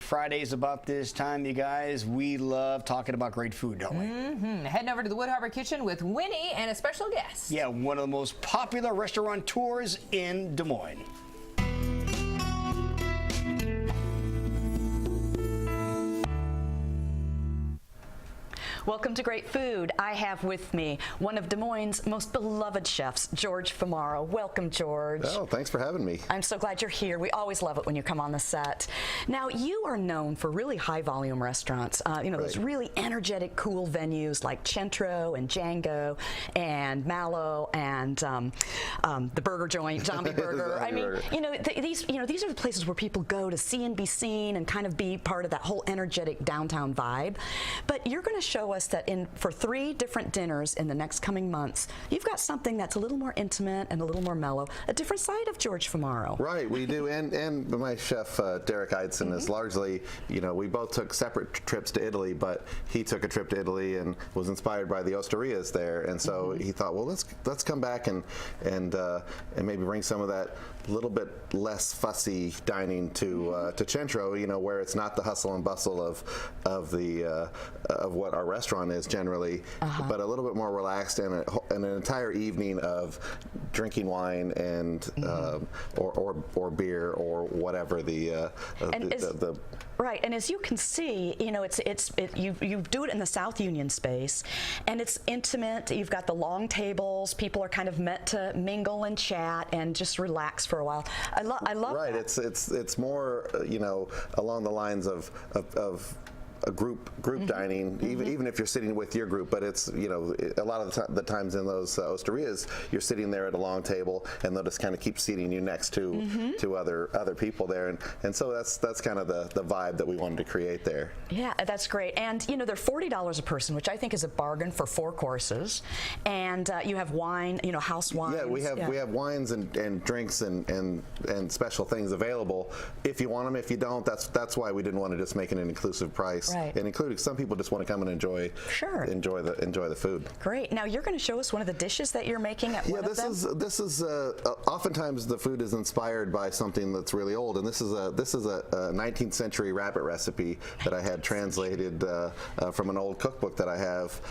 Fridays about this time, you guys. We love talking about great food, don't we? Heading over to the Wood Harbor Kitchen with Winnie and a special guest. Yeah, one of the most popular restaurateurs in Des Moines. Welcome to Great Food. I have with me one of Des Moines' most beloved chefs, George Famaro. Welcome, George. Oh, thanks for having me. I'm so glad you're here. We always love it when you come on the set. Now, you are known for really high-volume restaurants. Those really energetic, cool venues like Centro and Django and Mallow and the Burger Joint, Zombie Burger. I mean, these are the places where people go to see and be seen and kind of be part of that whole energetic downtown vibe. But you're going to show us that for 3 different dinners in the next coming months, you've got something that's a little more intimate and a little more mellow, a different side of George Famaro. Right, we do, and my chef Derek Eidson is largely, we both took separate trips to Italy, but he took a trip to Italy and was inspired by the Osterias there, and so he thought, well, let's come back and maybe bring some of that little bit less fussy dining to Centro, where it's not the hustle and bustle of what our restaurant is generally, but a little bit more relaxed and an entire evening of drinking wine and or beer or whatever Right, and as you can see, you do it in the South Union space, and it's intimate. You've got the long tables. People are kind of meant to mingle and chat and just relax for a while. I love right. that. It's more along the lines of a group dining, even if you're sitting with your group, but it's a lot of the times in those osterias, you're sitting there at a long table, and they'll just kind of keep seating you next to other people there, and so that's kind of the vibe that we wanted to create there. Yeah, that's great. And they're $40 a person, which I think is a bargain for 4 courses, and you have wine, house wines. Yeah, we have wines and drinks and special things available if you want them. If you don't, that's why we didn't want to just make it an inclusive price. Right. And including some people just want to come and enjoy the food. Great. Now you're going to show us one of the dishes that you're making at one of them? This is oftentimes the food is inspired by something that's really old, and this is a 19th century rabbit recipe that I had translated from an old cookbook that I have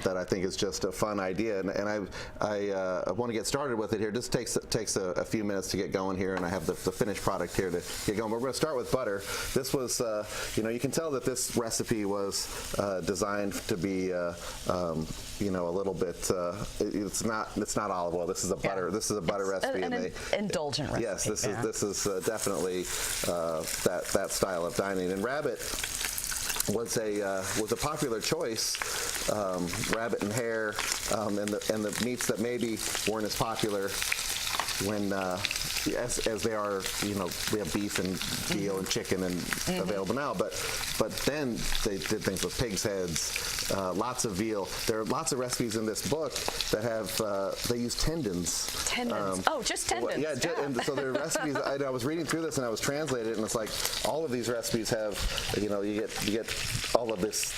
that I think is just a fun idea, and I want to get started with it here. Just takes a few minutes to get going here, and I have the finished product here to get going. But we're going to start with butter. This was you can tell that this recipe was designed to be a little bit it's not olive oil. This is a butter recipe. An indulgent recipe. Yes, this is definitely that style of dining. And rabbit was a popular choice. Rabbit and hare and the meats that maybe weren't as popular when as they are, we have beef and veal and chicken and available now, but then they did things with pig's heads, lots of veal. There are lots of recipes in this book that have they use tendons. Just tendons. Yeah. And so there are recipes. I was reading through this and I was translating it, and it's like all of these recipes have, you get all of this,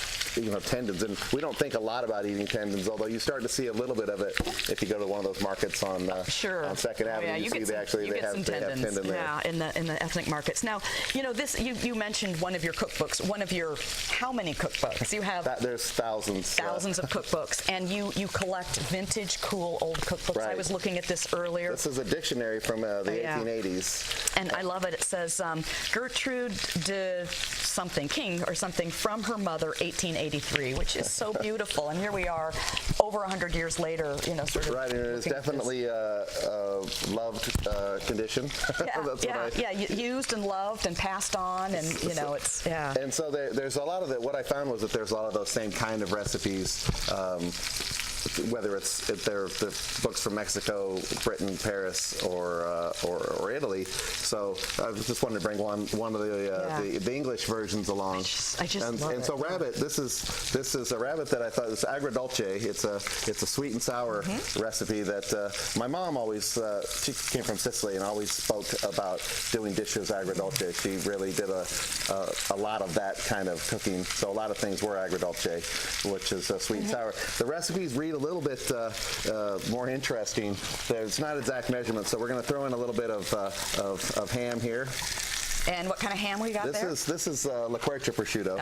tendons, and we don't think a lot about eating tendons, although you start to see a little bit of it if you go to one of those markets on Second Avenue. Yeah, you see they have tendon there. Yeah, in the ethnic markets. Now, this you mentioned one of your cookbooks. How many cookbooks you have? There's thousands. Thousands of cookbooks, and you collect vintage, cool old cookbooks. Right. I was looking at this earlier. This is a dictionary from the 1880s, and I love it. It says Gertrude de something King or something from her mother, 1883, which is so beautiful. And here we are, over 100 years later. Sort of. Right, and it is definitely loved condition. Used and loved and passed on, and it's And so there's a lot of what I found was that there's a lot of those same kind of recipes. Whether they're the books from Mexico, Britain, Paris, or Italy. So I just wanted to bring one of the English versions along. I just love it. And so rabbit. This is a rabbit that I thought is agrodolce. It's a sweet and sour recipe that my mom always. She came from Sicily and always spoke about doing dishes agrodolce. She really did a lot of that kind of cooking. So a lot of things were agrodolce, which is sweet and sour. The recipes read a little bit more interesting. There's not exact measurements, so we're going to throw in a little bit of ham here. And what kind of ham we got there? This is La Quercia prosciutto.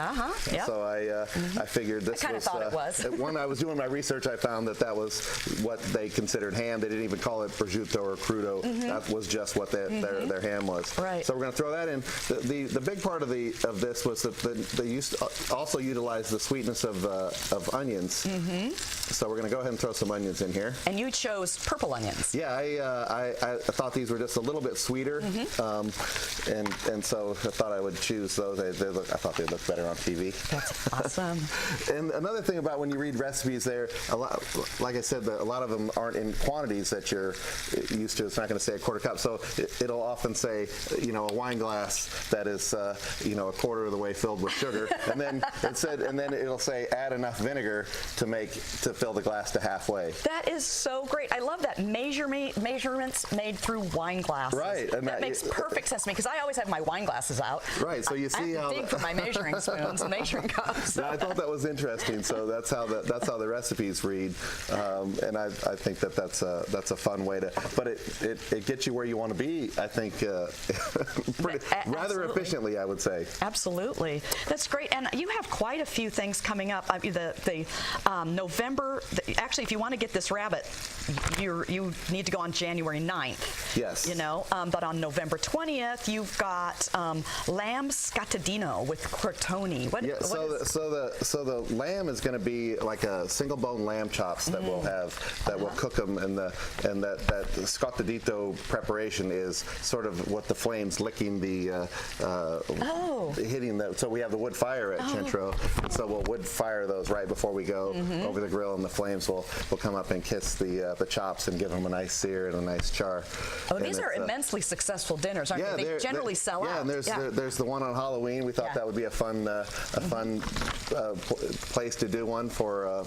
Yep. So I figured this I kind of thought it was. When I was doing my research, I found that was what they considered ham. They didn't even call it prosciutto or crudo. That was just what their ham was. Right. So we're going to throw that in. The big part of this was that they used to also utilize the sweetness of onions. So we're going to go ahead and throw some onions in here. And you chose purple onions. Yeah, I thought these were just a little bit sweeter, and so I thought I would choose those. I thought they looked better on TV. That's awesome. And another thing about when you read recipes there, like I said, a lot of them aren't in quantities that you're used to. It's not going to say a quarter cup, so it'll often say, a wine glass that is, a quarter of the way filled with sugar, and then it'll say add enough vinegar to fill the glass to halfway. That is so great. I love that measurements made through wine glasses. Right, and that makes perfect sense to me because I always have my wine glasses out. Right, so you see I have to dig for my measuring spoons and measuring cups. Yeah, I thought that was interesting. So that's how the recipes read, and I think that's a fun way to. But it gets you where you want to be. I think rather efficiently, I would say. Absolutely, that's great. And you have quite a few things coming up. I mean, the November. Actually, if you want to get this rabbit, you need to go on January 9th. Yes. But on November 20th, you've got lamb scattadino with crotoni. So the lamb is going to be like a single bone lamb chops that we'll have that we'll cook them, and that scattadito preparation is sort of what the flames licking the hitting the. So we have the wood fire at Centro, and so we'll wood fire those right before we go over the grill, and the flames will come up and kiss the chops and give them a nice sear and a nice char. Oh, these are immensely successful dinners, aren't they? They generally sell out. Yeah, and there's the one on Halloween. We thought that would be a fun place to do one for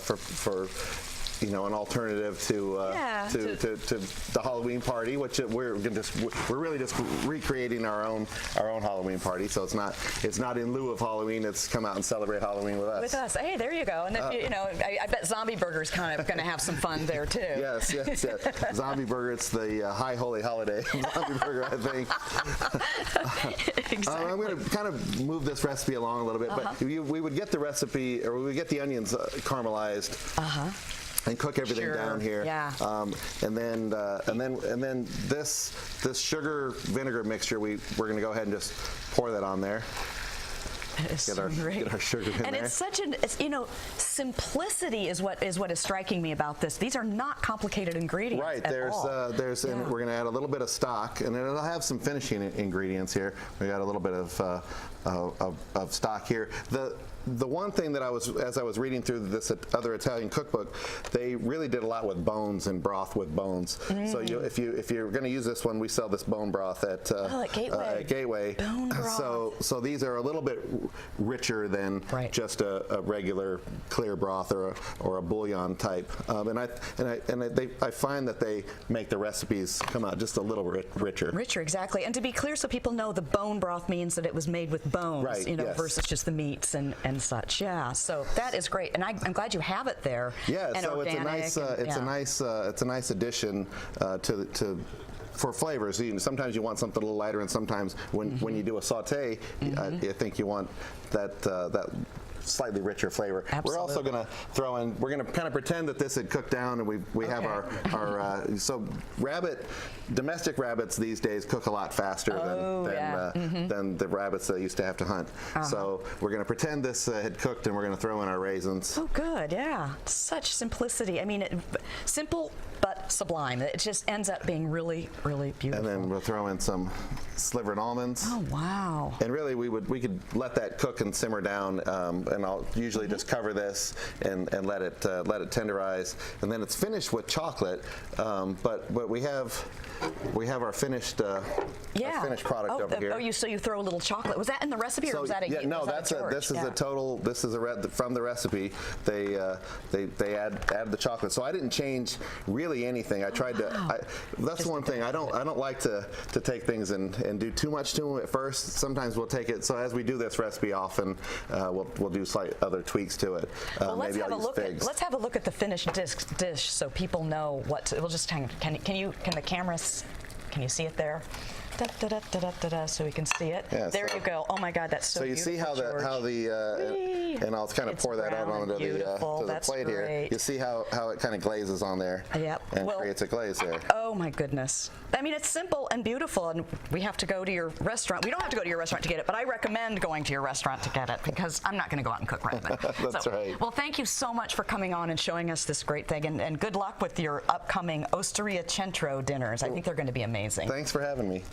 an alternative to the Halloween party, which we're really just recreating our own Halloween party. So it's not in lieu of Halloween. It's come out and celebrate Halloween with us. With us, hey, there you go. And I bet Zombie Burger's kind of going to have some fun there too. Yes. Zombie Burger, it's the high holy holiday Zombie Burger, I think. Exactly. I'm going to kind of move this recipe along a little bit, but we would get the recipe, or we would get the onions caramelized. And cook everything down here. Yeah. And then this sugar vinegar mixture, we're going to go ahead and just pour that on there. Get our sugar in there. And it's such simplicity is what is striking me about this. These are not complicated ingredients. Right. And we're going to add a little bit of stock, and it'll have some finishing ingredients here. We got a little bit of stock here. The one thing that as I was reading through this other Italian cookbook, they really did a lot with bones and broth with bones. So if you're going to use this one, we sell this bone broth at Gateway. Bone broth. So these are a little bit richer than just a regular clear broth or a bouillon type. And I find that they make the recipes come out just a little richer. Richer, exactly. And to be clear, so people know, the bone broth means that it was made with bones, versus just the meats and such. Yeah. So that is great, and I'm glad you have it there. Yeah. And so organic, it's a nice addition to. For flavors, sometimes you want something a little lighter, and sometimes when you do a saute, I think you want that slightly richer flavor. Absolutely. We're also going to throw in. We're going to kind of pretend that this had cooked down, and we have our so domestic rabbits these days cook a lot faster than the rabbits that used to have to hunt. So we're going to pretend this had cooked, and we're going to throw in our raisins. Oh, good. Yeah. Such simplicity. I mean, simple but sublime. It just ends up being really, really beautiful. And then we'll throw in some slivered almonds. Oh, wow. And really, we could let that cook and simmer down, and I'll usually just cover this and let it tenderize, and then it's finished with chocolate. But we have our finished product over here. So you throw a little chocolate. Was that in the recipe, or was that a no? This is from the recipe. They add the chocolate. So I didn't change really anything. I tried to. That's one thing. I don't like to take things and do too much to them at first. Sometimes we'll take it. So as we do this recipe, often we'll do slight other tweaks to it. Well, let's have a look at the finished dish so people know what. We'll just hang. Can the cameras? Can you see it there? So we can see it. Yeah, there so- you go. Oh my God, that's so So you beautiful, see how George. and I'll kind of It's pour that out brown onto and the beautiful. to the That's plate here. great. You see how it kind of glazes on there. Yep. And Well, creates a glaze there. Oh my goodness. I mean, it's simple and beautiful, and we have to go to your restaurant. We don't have to go to your restaurant to get it, but I recommend going to your restaurant to get it because I'm not going to go out and cook ramen. That's right. Well, thank you so much for coming on and showing us this great thing, and good luck with your upcoming Osteria Centro dinners. I think they're going to be amazing. Thanks for having me.